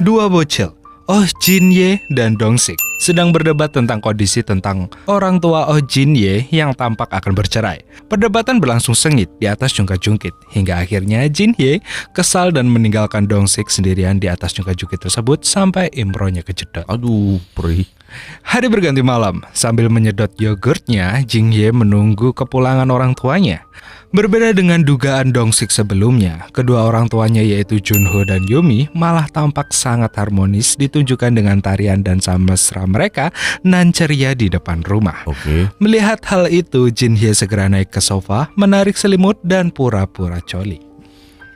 Dua bocil, Oh Jin-ye dan Dong-sik, sedang berdebat tentang kondisi tentang orang tua Oh Jin-ye yang tampak akan bercerai. Perdebatan berlangsung sengit di atas jungkat-jungkit, hingga akhirnya Jin-ye kesal dan meninggalkan Dong-sik sendirian di atas jungkat-jungkit tersebut sampai imronya kejedot. Aduh, perih. Hari berganti malam, sambil menyedot yogurtnya, Jin-ye menunggu kepulangan orang tuanya. Berbeda dengan dugaan Dong-sik sebelumnya, kedua orang tuanya yaitu Junho dan Yumi malah tampak sangat harmonis ditunjukkan dengan tarian dan mesra mereka nan ceria di depan rumah. Oke. Melihat hal itu, Jin-hye segera naik ke sofa, menarik selimut dan pura-pura coli.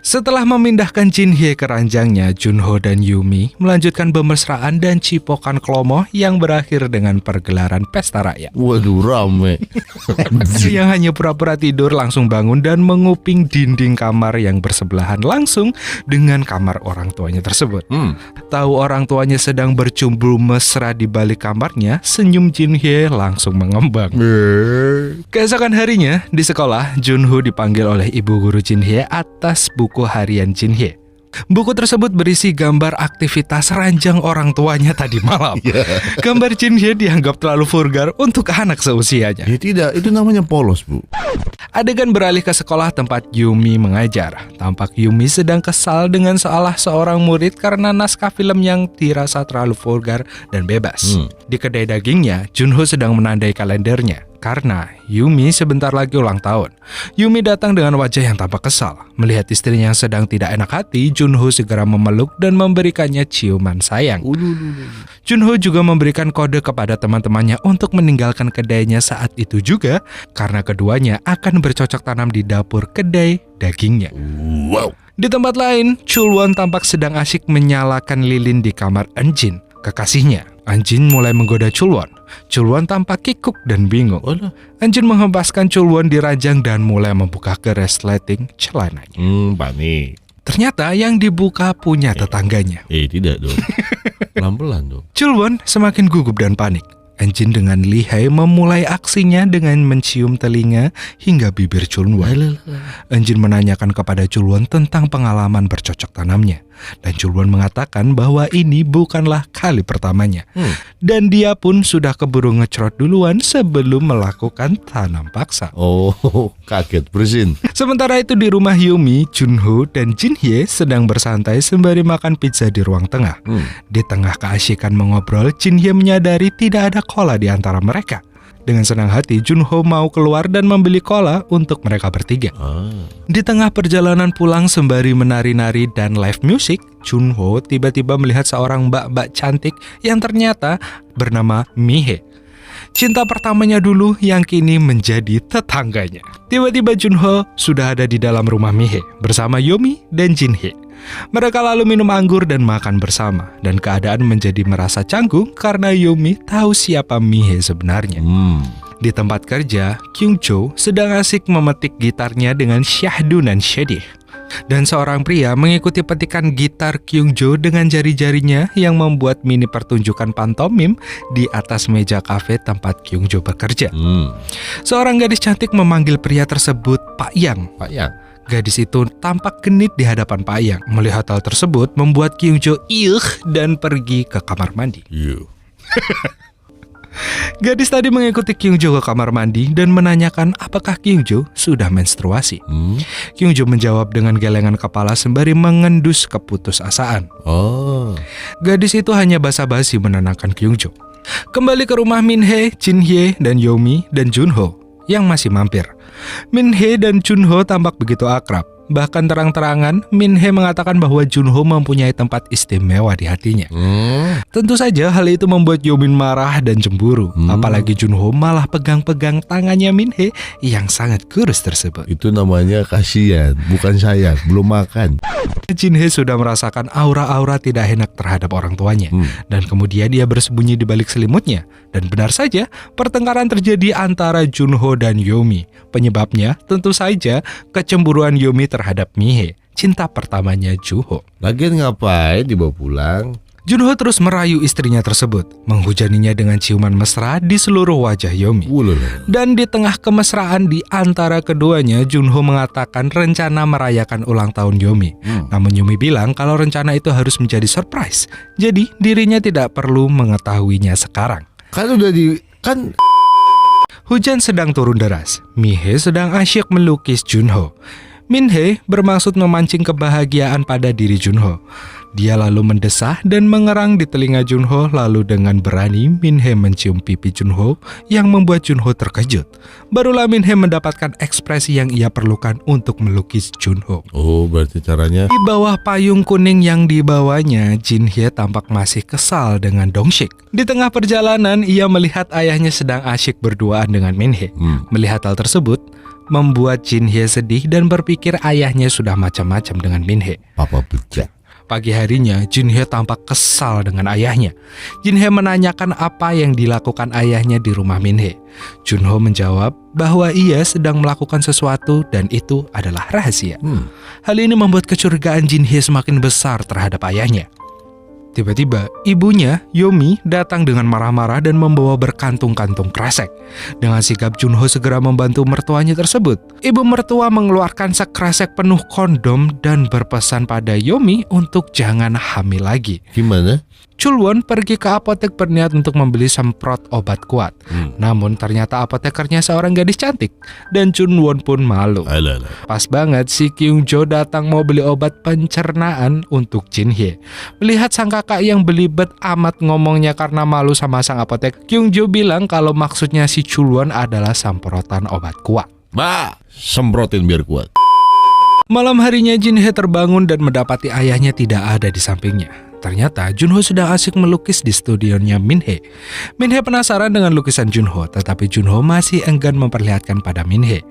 Setelah memindahkan Jin-hye ke ranjangnya, Junho dan Yumi melanjutkan bermesraan dan cipokan klomo yang berakhir dengan pergelaran pesta rakyat. Waduh, rame. Yang hanya pura-pura tidur langsung bangun dan menguping dinding kamar yang bersebelahan langsung dengan kamar orang tuanya tersebut. Tahu orang tuanya sedang bercumbu mesra di balik kamarnya, senyum Jin-hye langsung mengembang. Keesokan harinya, di sekolah, Junho dipanggil oleh ibu guru Jin-hye atas buku harian Jin-hye. Buku tersebut berisi gambar aktivitas ranjang orang tuanya tadi malam. Gambar Jin-hye dianggap terlalu vulgar untuk anak seusianya. Ya tidak, itu namanya polos, Bu. Adegan beralih ke sekolah tempat Yumi mengajar. Tampak Yumi sedang kesal dengan salah seorang murid karena naskah film yang dirasa terlalu vulgar dan bebas. Di kedai dagingnya, Junho sedang menandai kalendernya karena Yumi sebentar lagi ulang tahun. Yumi datang dengan wajah yang tampak kesal. Melihat istrinya yang sedang tidak enak hati, Junho segera memeluk dan memberikannya ciuman sayang. Junho juga memberikan kode kepada teman-temannya untuk meninggalkan kedainya saat itu juga, karena keduanya akan bercocok tanam di dapur kedai dagingnya. Wow. Di tempat lain, Chulwon tampak sedang asyik menyalakan lilin di kamar Anjin, kekasihnya. Anjin mulai menggoda Chulwon. Chulwon tampak kikuk dan bingung. Anjin menghempaskan Chulwon di ranjang dan mulai membuka resleting celananya. Panik. Ternyata yang dibuka punya tetangganya. Tidak dong. Pelan-pelan dong. Chulwon semakin gugup dan panik. Anjin dengan lihai memulai aksinya dengan mencium telinga hingga bibir Chulwon. Anjin menanyakan kepada Chulwon tentang pengalaman bercocok tanamnya. Dan Chulwon mengatakan bahwa ini bukanlah kali pertamanya. Dan dia pun sudah keburu ngecrot duluan sebelum melakukan tanam paksa. Oh, kaget bersin. Sementara itu di rumah Yumi, Junho dan Jin-hye sedang bersantai sembari makan pizza di ruang tengah. Di tengah keasyikan mengobrol, Jin-hye menyadari tidak ada cola di antara mereka. Dengan senang hati, Junho mau keluar dan membeli cola untuk mereka bertiga. Di tengah perjalanan pulang sembari menari-nari dan live music, Junho tiba-tiba melihat seorang mbak-mbak cantik yang ternyata bernama Mihe. Cinta pertamanya dulu yang kini menjadi tetangganya. Tiba-tiba Junho sudah ada di dalam rumah Mihe bersama Yumi dan Jin-hye. Mereka lalu minum anggur dan makan bersama, dan keadaan menjadi merasa canggung karena Yumi tahu siapa Mihe sebenarnya. Di tempat kerja, Kyung-jo sedang asik memetik gitarnya dengan syahdu dan syedih. Dan seorang pria mengikuti petikan gitar Kyung-jo dengan jari-jarinya yang membuat mini pertunjukan pantomim di atas meja kafe tempat Kyung-jo bekerja. Seorang gadis cantik memanggil pria tersebut Pak Yang. Pak Yang. Gadis itu tampak genit di hadapan Pak Yang. Melihat hal tersebut membuat Kyung-jo dan pergi ke kamar mandi. Gadis tadi mengikuti Kyung-jo ke kamar mandi dan menanyakan apakah Kyung-jo sudah menstruasi. Kyung-jo menjawab dengan gelengan kepala sembari mengendus keputusasaan. Gadis itu hanya basa-basi menenangkan Kyung-jo. Kembali ke rumah Min-hye, Jin-hye, dan Yomi dan Junho yang masih mampir. Min-hye dan Junho tampak begitu akrab. Bahkan terang-terangan, Min-hye mengatakan bahwa Junho mempunyai tempat istimewa di hatinya. Tentu saja hal itu membuat Yomin marah dan cemburu. Apalagi Junho malah pegang-pegang tangannya Min-hye yang sangat kurus tersebut. Itu namanya kasihan, bukan sayang, belum makan. Jin-hye sudah merasakan aura-aura tidak enak terhadap orang tuanya. Dan kemudian dia bersembunyi di balik selimutnya. Dan benar saja, pertengkaran terjadi antara Junho dan Yomi. Penyebabnya tentu saja kecemburuan Yomi terhadap Mihe, cinta pertamanya Junho. Lagian ngapain dibawa pulang? Junho terus merayu istrinya tersebut, menghujaninya dengan ciuman mesra di seluruh wajah Yomi. Dan di tengah kemesraan di antara keduanya, Junho mengatakan rencana merayakan ulang tahun Yomi. Namun Yomi bilang kalau rencana itu harus menjadi surprise. Jadi dirinya tidak perlu mengetahuinya sekarang. Hujan sedang turun deras. Mihae sedang asyik melukis Junho. Minhae bermaksud memancing kebahagiaan pada diri Junho. Dia lalu mendesah dan mengerang di telinga Junho, lalu dengan berani Minhae mencium pipi Junho yang membuat Junho terkejut. Barulah Minhae mendapatkan ekspresi yang ia perlukan untuk melukis Junho. Oh, berarti caranya Di bawah payung kuning yang dibawanya, Jinhye tampak masih kesal dengan Dongshik. Di tengah perjalanan, ia melihat ayahnya sedang asyik berduaan dengan Minhae. Melihat hal tersebut membuat Jinhye sedih dan berpikir ayahnya sudah macam-macam dengan Minhae. papa bejat. Pagi harinya, Jinhye tampak kesal dengan ayahnya. Jinhye menanyakan apa yang dilakukan ayahnya di rumah Minhae. Junho menjawab bahwa ia sedang melakukan sesuatu dan itu adalah rahasia. Hal ini membuat kecurigaan Jinhye semakin besar terhadap ayahnya. Tiba-tiba, ibunya, Yomi, datang dengan marah-marah dan membawa berkantung-kantung kresek. Dengan sigap, Junho segera membantu mertuanya tersebut. Ibu mertua mengeluarkan sekresek penuh kondom dan berpesan pada Yomi untuk jangan hamil lagi. Gimana? Chulwon pergi ke apotek berniat untuk membeli semprot obat kuat. Namun ternyata apotekernya seorang gadis cantik dan Chulwon pun malu. Pas banget si Kyung Jo datang mau beli obat pencernaan untuk Jinhye. Melihat sang kakak yang belibet amat ngomongnya karena malu sama sang apotek, Kyung Jo bilang kalau maksudnya si Chulwon adalah semprotan obat kuat. Semprotin biar kuat. Malam harinya Jinhye terbangun dan mendapati ayahnya tidak ada di sampingnya. Ternyata Junho sedang asyik melukis di studionya Minhae. Minhae penasaran dengan lukisan Junho, tetapi Junho masih enggan memperlihatkan pada Minhae.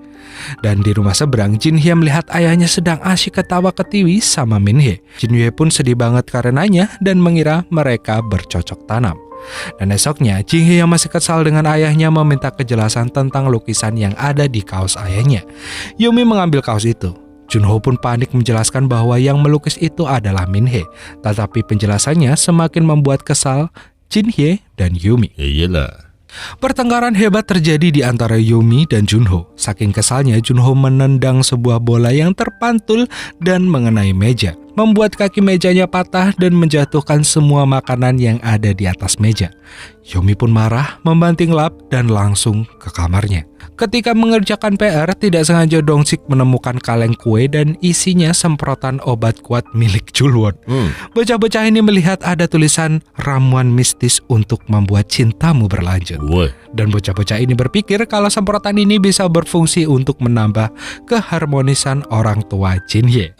Dan di rumah seberang, Jinhye melihat ayahnya sedang asyik ketawa ketiwi sama Minhae. Jinhye pun sedih banget karenanya dan mengira mereka bercocok tanam. Dan esoknya, Jinhye yang masih kesal dengan ayahnya meminta kejelasan tentang lukisan yang ada di kaos ayahnya. Yomi mengambil kaos itu. Junho pun panik menjelaskan bahwa yang melukis itu adalah Minhae. Tetapi penjelasannya semakin membuat kesal Jinhye dan Yomi. Iyalah. Pertengkaran hebat terjadi di antara Yomi dan Junho. Saking kesalnya, Junho menendang sebuah bola yang terpantul dan mengenai meja, membuat kaki mejanya patah dan menjatuhkan semua makanan yang ada di atas meja. Yomi pun marah, membanting lap dan langsung ke kamarnya. Ketika mengerjakan PR, tidak sengaja Dongsik menemukan kaleng kue dan isinya semprotan obat kuat milik Chulwon. Bocah-bocah ini melihat ada tulisan ramuan mistis untuk membuat cintamu berlanjut. Dan bocah-bocah ini berpikir kalau semprotan ini bisa berfungsi untuk menambah keharmonisan orang tua Jinhye.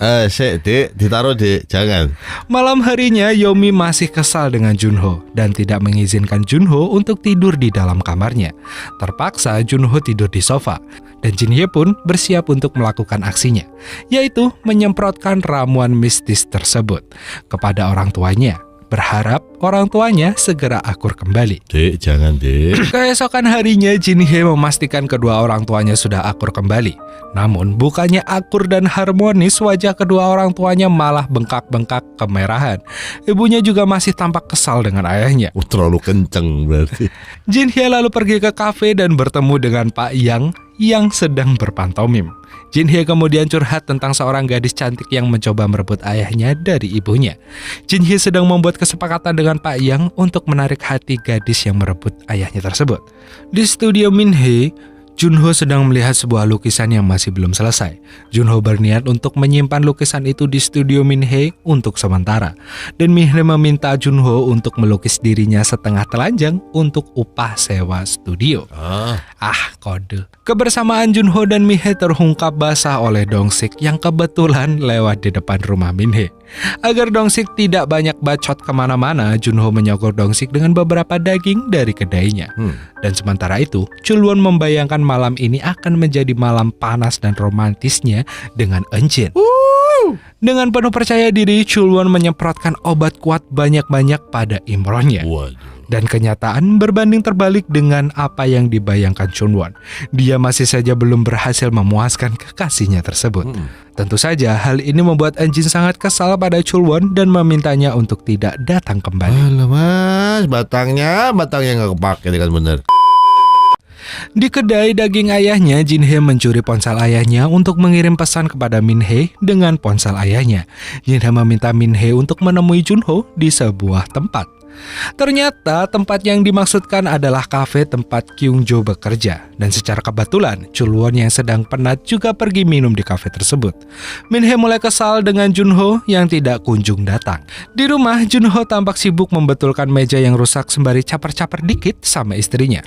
Dek, ditaruh dek, jangan. Malam harinya Yomi masih kesal dengan Junho dan tidak mengizinkan Junho untuk tidur di dalam kamarnya. Terpaksa Junho tidur di sofa dan Jinhye pun bersiap untuk melakukan aksinya, yaitu menyemprotkan ramuan mistis tersebut kepada orang tuanya, berharap orang tuanya segera akur kembali. Dek, jangan dek. Keesokan harinya Jinhye memastikan kedua orang tuanya sudah akur kembali. Namun bukannya akur dan harmonis, wajah kedua orang tuanya malah bengkak-bengkak kemerahan. Ibunya juga masih tampak kesal dengan ayahnya. Terlalu kenceng berarti. Jinhye lalu pergi ke kafe dan bertemu dengan Pak yang sedang berpantomim. Jinhye kemudian curhat tentang seorang gadis cantik yang mencoba merebut ayahnya dari ibunya. Jinhye sedang membuat kesepakatan dengan Pak Yang untuk menarik hati gadis yang merebut ayahnya tersebut. Di studio Minhae, Junho sedang melihat sebuah lukisan yang masih belum selesai. Junho berniat untuk menyimpan lukisan itu di studio Minhae untuk sementara. Dan Minhae meminta Junho untuk melukis dirinya setengah telanjang untuk upah sewa studio. Kode. Kebersamaan Junho dan Minhae terungkap basah oleh Dongsik yang kebetulan lewat di depan rumah Minhae. Agar Dongsik tidak banyak bacot kemana-mana, Junho menyogok Dongsik dengan beberapa daging dari kedainya. Dan sementara itu, Chulwon membayangkan malam ini akan menjadi malam panas dan romantisnya dengan Eunjin. Dengan penuh percaya diri, Chulwon menyemprotkan obat kuat banyak-banyak pada imronnya. Dan kenyataan berbanding terbalik dengan apa yang dibayangkan Chunwon. Dia masih saja belum berhasil memuaskan kekasihnya tersebut. Tentu saja hal ini membuat Anjin sangat kesal pada Chunwon dan memintanya untuk tidak datang kembali. Alah mas, batangnya nggak kepake dengan benar. Di kedai daging ayahnya, Jin-hye mencuri ponsel ayahnya untuk mengirim pesan kepada Min-hye dengan ponsel ayahnya. Jin-hye meminta Min-hye untuk menemui Junho di sebuah tempat. Ternyata tempat yang dimaksudkan adalah kafe tempat Kyung-jo bekerja. Dan secara kebetulan, Chulwon yang sedang penat juga pergi minum di kafe tersebut. Min-hye mulai kesal dengan Junho yang tidak kunjung datang. Di rumah, Junho tampak sibuk membetulkan meja yang rusak sembari caper-caper dikit sama istrinya.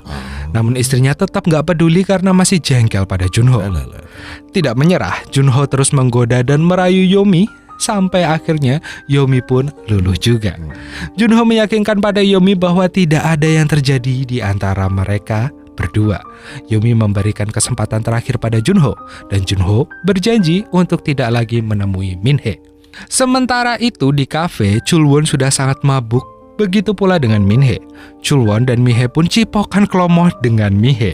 Namun istrinya tetap gak peduli karena masih jengkel pada Junho. Tidak menyerah, Junho terus menggoda dan merayu Yomi. Sampai akhirnya Yomi pun luluh juga. Junho meyakinkan pada Yomi bahwa tidak ada yang terjadi di antara mereka berdua. Yomi memberikan kesempatan terakhir pada Junho dan Junho berjanji untuk tidak lagi menemui Min-hye. Sementara itu di kafe, Chulwon sudah sangat mabuk. Begitu pula dengan Min-hye. Chulwon dan Mi-hye pun cipokan kelomoh dengan Mi-hye.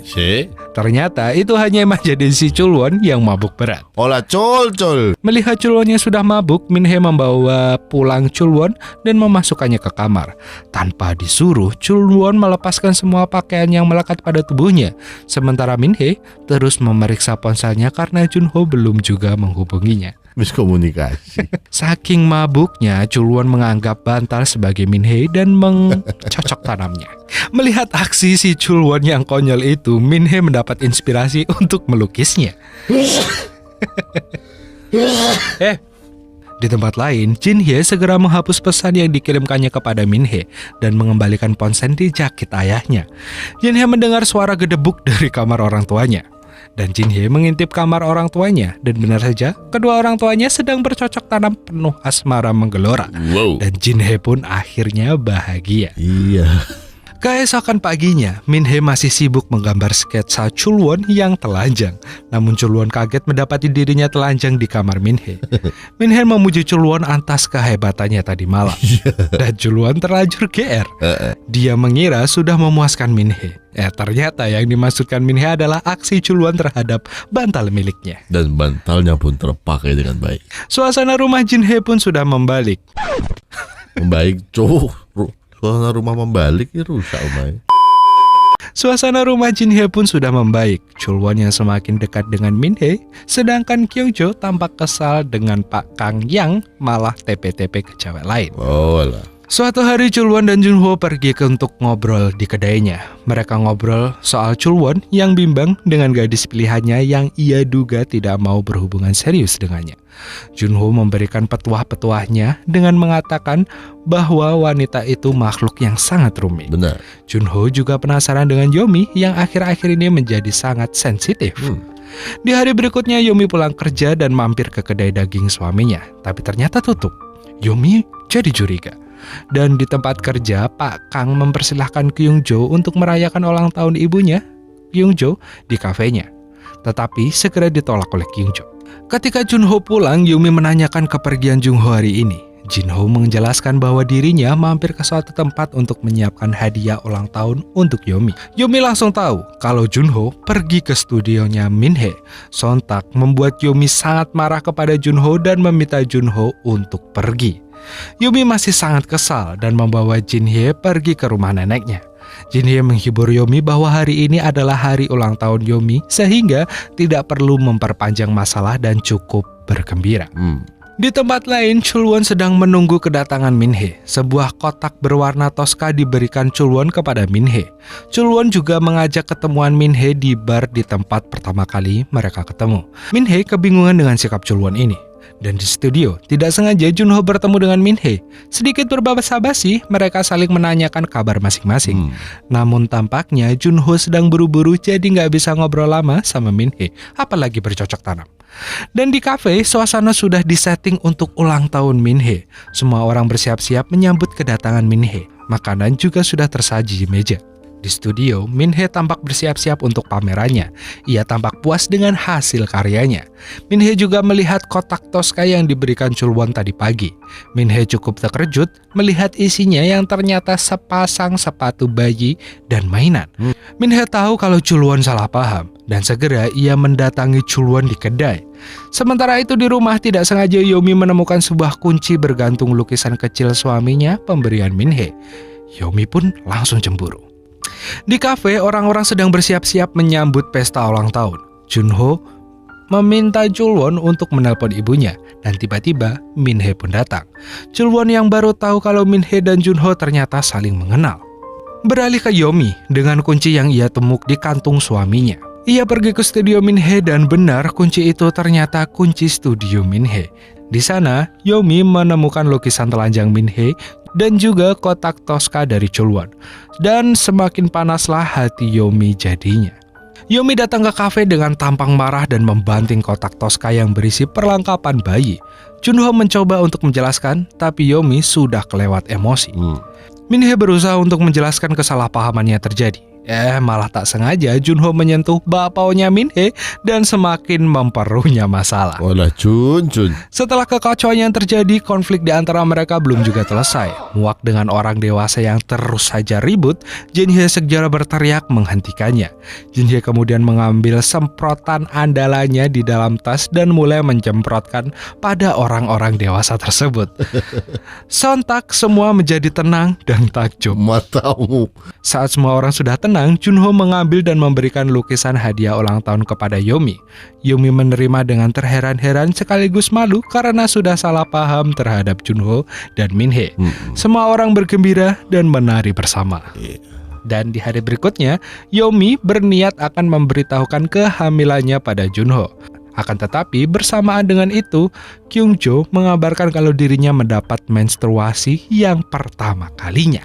Ternyata itu hanya imajinasi Chulwon yang mabuk berat. Olah col. Melihat Chulwonnya sudah mabuk, Min-hye membawa pulang Chulwon dan memasukkannya ke kamar. Tanpa disuruh, Chulwon melepaskan semua pakaian yang melekat pada tubuhnya. Sementara Min-hye terus memeriksa ponselnya karena Junho belum juga menghubunginya. Miskomunikasi. Saking mabuknya, Chulwon menganggap bantal sebagai Min-hye dan mencocok tanamnya. Melihat aksi si Chulwon yang konyol itu, Min-hye mendapat inspirasi untuk melukisnya. Di tempat lain, Jin-hye segera menghapus pesan yang dikirimkannya kepada Min-hye dan mengembalikan ponsel di jakit ayahnya. Jin-hye mendengar suara gedebuk dari kamar orang tuanya. Dan Jin-hye mengintip kamar orang tuanya dan benar saja kedua orang tuanya sedang bercocok tanam penuh asmara menggelora. Dan Jin-hye pun akhirnya bahagia. Iya. Keesokan paginya, Min-hye masih sibuk menggambar sketsa Chulwon yang telanjang. Namun Chulwon kaget mendapati dirinya telanjang di kamar Min-hye. Min-hye memuji Chulwon atas kehebatannya tadi malam. Dan Chulwon terlanjur GR. Dia mengira sudah memuaskan Min-hye. Ternyata yang dimaksudkan Min-hye adalah aksi Chulwon terhadap bantal miliknya. Dan bantalnya pun terpakai dengan baik. Suasana rumah Jin-hye pun sudah membalik. Membaik, suasana rumah membalik ya rusak, Omay. Suasana rumah Jin-hye pun sudah membaik. Chulwon yang semakin dekat dengan Min-hye, sedangkan Kyung-jo tampak kesal dengan Pak Kang yang malah TP-TP ke cewek lain. Suatu hari Chulwon dan Junho pergi untuk ngobrol di kedainya. Mereka ngobrol soal Chulwon yang bimbang dengan gadis pilihannya yang ia duga tidak mau berhubungan serius dengannya. Junho memberikan petuah-petuahnya dengan mengatakan bahwa wanita itu makhluk yang sangat rumit. Benar. Junho juga penasaran dengan Yomi yang akhir-akhir ini menjadi sangat sensitif. Di hari berikutnya Yomi pulang kerja dan mampir ke kedai daging suaminya, tapi ternyata tutup. Yomi jadi curiga. Dan di tempat kerja, Pak Kang mempersilahkan Kyung-jo untuk merayakan ulang tahun ibunya, Kyung-jo, di kafenya. Tetapi segera ditolak oleh Kyung-jo. Ketika Junho pulang, Yumi menanyakan kepergian Junho hari ini. Jinho menjelaskan bahwa dirinya mampir ke suatu tempat untuk menyiapkan hadiah ulang tahun untuk Yomi. Yomi langsung tahu kalau Junho pergi ke studionya Min-hye. Sontak membuat Yomi sangat marah kepada Junho dan meminta Junho untuk pergi. Yomi masih sangat kesal dan membawa Jin-hye pergi ke rumah neneknya. Jin-hye menghibur Yomi bahwa hari ini adalah hari ulang tahun Yomi sehingga tidak perlu memperpanjang masalah dan cukup bergembira. Di tempat lain, Chulwon sedang menunggu kedatangan Min-hye. Sebuah kotak berwarna toska diberikan Chulwon kepada Min-hye. Chulwon juga mengajak ketemuan Min-hye di bar di tempat pertama kali mereka ketemu. Min-hye kebingungan dengan sikap Chulwon ini. Dan di studio, tidak sengaja Junho bertemu dengan Min-hye. Sedikit berbahasa-basi, mereka saling menanyakan kabar masing-masing. Namun tampaknya Junho sedang buru-buru jadi nggak bisa ngobrol lama sama Min-hye, apalagi bercocok tanam. Dan di kafe, suasana sudah disetting untuk ulang tahun Min-hye. Semua orang bersiap-siap menyambut kedatangan Min-hye. Makanan juga sudah tersaji di meja. Di studio, Min-hee tampak bersiap-siap untuk pamerannya. Ia tampak puas dengan hasil karyanya. Min-hee juga melihat kotak Tosca yang diberikan Chul-won tadi pagi. Min-hee cukup terkejut melihat isinya yang ternyata sepasang sepatu bayi dan mainan. Min-hee tahu kalau Chul-won salah paham dan segera ia mendatangi Chul-won di kedai. Sementara itu di rumah tidak sengaja Yomi menemukan sebuah kunci bergantung lukisan kecil suaminya pemberian Min-hee. Yomi pun langsung cemburu. Di kafe, orang-orang sedang bersiap-siap menyambut pesta ulang tahun. Junho meminta Chul-won untuk menelpon ibunya dan tiba-tiba Min-hee pun datang. Chul-won yang baru tahu kalau Min-hee dan Junho ternyata saling mengenal. Beralih ke Yomi dengan kunci yang ia temuk di kantung suaminya. Ia pergi ke studio Min-hee dan benar kunci itu ternyata kunci studio Min-hee. Di sana, Yomi menemukan lukisan telanjang Min-hee dan juga kotak Tosca dari Chul-won. Dan semakin panaslah hati Yomi jadinya. Yomi datang ke kafe dengan tampang marah dan membanting kotak Tosca yang berisi perlengkapan bayi. Junho mencoba untuk menjelaskan, tapi Yomi sudah kelewat emosi. Min-hee berusaha untuk menjelaskan kesalahpahamannya terjadi. Malah tak sengaja Junho menyentuh bapaunya Min-hee dan semakin memperrunya masalah. Walah Chun. Setelah kekacauan yang terjadi, konflik di antara mereka belum juga selesai. Muak dengan orang dewasa yang terus saja ribut, Jin-hye segera berteriak menghentikannya. Jin-hye kemudian mengambil semprotan andalannya di dalam tas dan mulai mencemprotkan pada orang-orang dewasa tersebut. Sontak semua menjadi tenang dan takjub. Matamu. Saat semua orang sudah tenang, Junho mengambil dan memberikan lukisan hadiah ulang tahun kepada Yomi. Yomi menerima dengan terheran-heran sekaligus malu karena sudah salah paham terhadap Junho dan Min-hee. Semua orang bergembira dan menari bersama. Dan di hari berikutnya, Yomi berniat akan memberitahukan kehamilannya pada Junho. Akan tetapi bersamaan dengan itu, Kyung-jo mengabarkan kalau dirinya mendapat menstruasi yang pertama kalinya.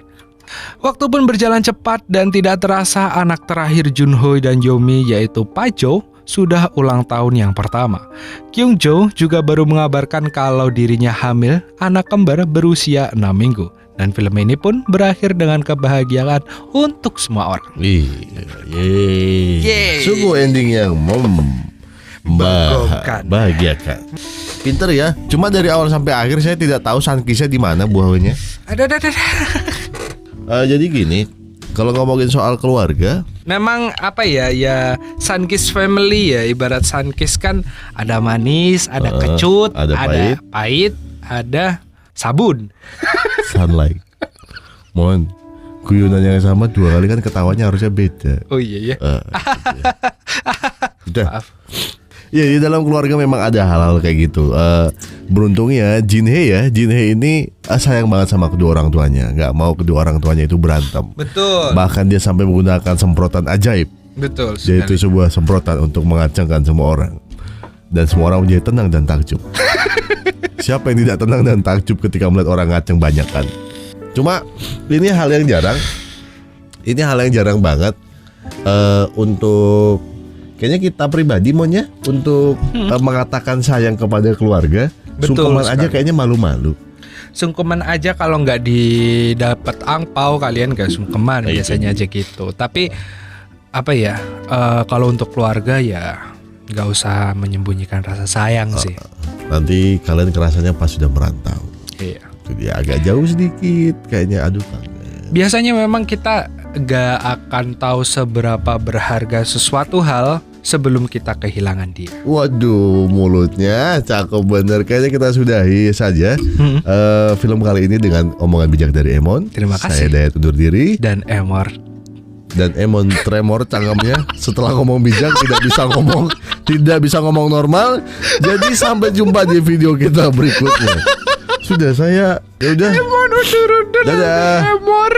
Waktu pun berjalan cepat dan tidak terasa anak terakhir Junho dan Yomi yaitu Pajo sudah ulang tahun yang pertama. Kyung-jo juga baru mengabarkan kalau dirinya hamil anak kembar berusia 6 minggu. Dan film ini pun berakhir dengan kebahagiaan untuk semua orang. Sungguh ending yang membahagiakan. Pinter ya. Cuma dari awal sampai akhir saya tidak tahu Sunkissnya di mana buahnya. Ada. Jadi gini, kalau ngomongin soal keluarga, memang ya Sunkiss family ya, ibarat Sunkiss kan ada manis, ada kecut, ada pahit, ada sabun. Sunlight. Mohon guyonan yang sama 2 kali kan ketawanya harusnya beda. Oh iya ya. Udah. Maaf. Ya di dalam keluarga memang ada hal-hal kayak gitu. Beruntungnya Jin-hee ini sayang banget sama kedua orang tuanya. Gak mau kedua orang tuanya itu berantem. Betul. Bahkan dia sampai menggunakan semprotan ajaib. Betul. Yaitu sebuah semprotan untuk mengacangkan semua orang. Dan semua orang menjadi tenang dan takjub. Siapa yang tidak tenang dan takjub ketika melihat orang ngaceng banyak kan? Cuma ini hal yang jarang. Ini hal yang jarang banget untuk kayaknya kita pribadi maunya untuk mengatakan sayang kepada keluarga. Betul, sungkeman sekali. Aja kayaknya malu-malu. Sungkeman aja kalau nggak didapat angpau kalian gak sungkeman biasanya aja gitu. Tapi kalau untuk keluarga ya nggak usah menyembunyikan rasa sayang sih. Nanti kalian kerasanya pas sudah merantau. Iya. Jadi agak jauh sedikit kayaknya Biasanya memang kita gak akan tahu seberapa berharga sesuatu hal sebelum kita kehilangan dia. Waduh, mulutnya cakep bener. Kayaknya kita sudahi saja film kali ini dengan omongan bijak dari Emon. Terima kasih. Saya Dayat undur diri. Dan Emon tremor canggamnya setelah ngomong bijak tidak bisa ngomong normal. Jadi sampai jumpa di video kita berikutnya. Sudah saya, ya udah. Emon undur. Dadah. Emon.